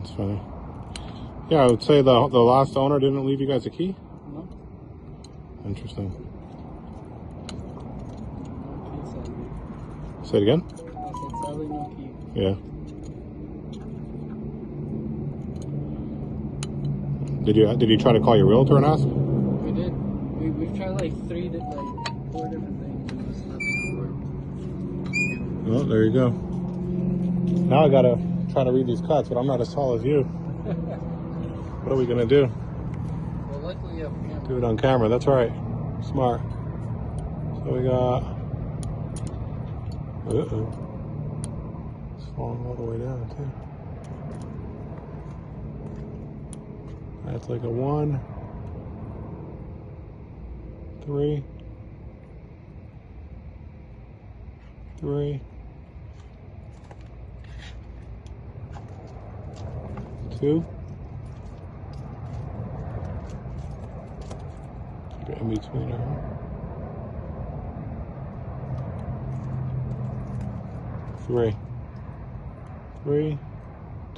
That's funny. Yeah, I would say the last owner didn't leave you guys a key? No. Interesting. No key, sadly. Say it again? I said sadly no key. Yeah. Did you try to call your realtor and ask? We did. We've tried like 4 different things and just nothing Well, there you go. Now I gotta try to read these cuts, but I'm not as tall as you. What are we gonna do? Well, luckily you have a camera. Do it on camera. That's right. Smart. So we got. It's falling all the way down too. That's like a 1, 3, 3, 2. Keep it in between her. 3, 3,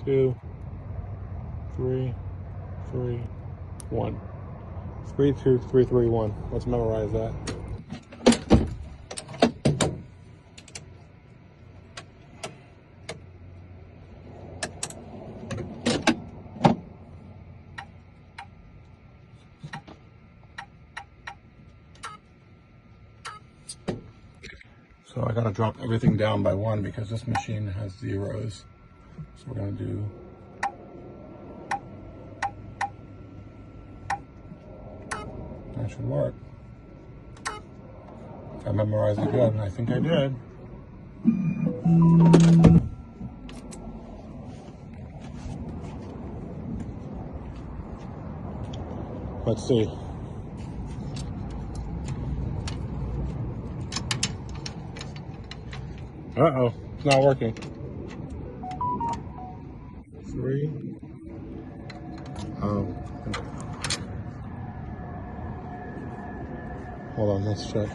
2, 3, 3, 1. 3, 2, 3, 3, 1. Let's memorize that. So I gotta drop everything down by 1 because this machine has zeros. So we're gonna do that should work. If I memorized it good, and I think I did. Let's see. Uh-oh, it's not working. 3. Oh. Hold on, let's check.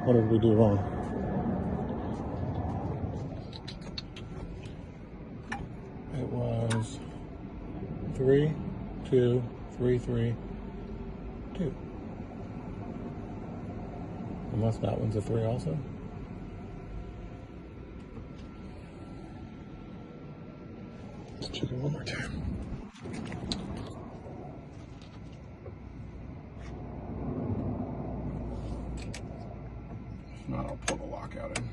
What did we do wrong? It was 3, 2, 3, 3, 2. Unless that one's a 3 also. Let's check it one more time. If not, I'll pull the lock out in.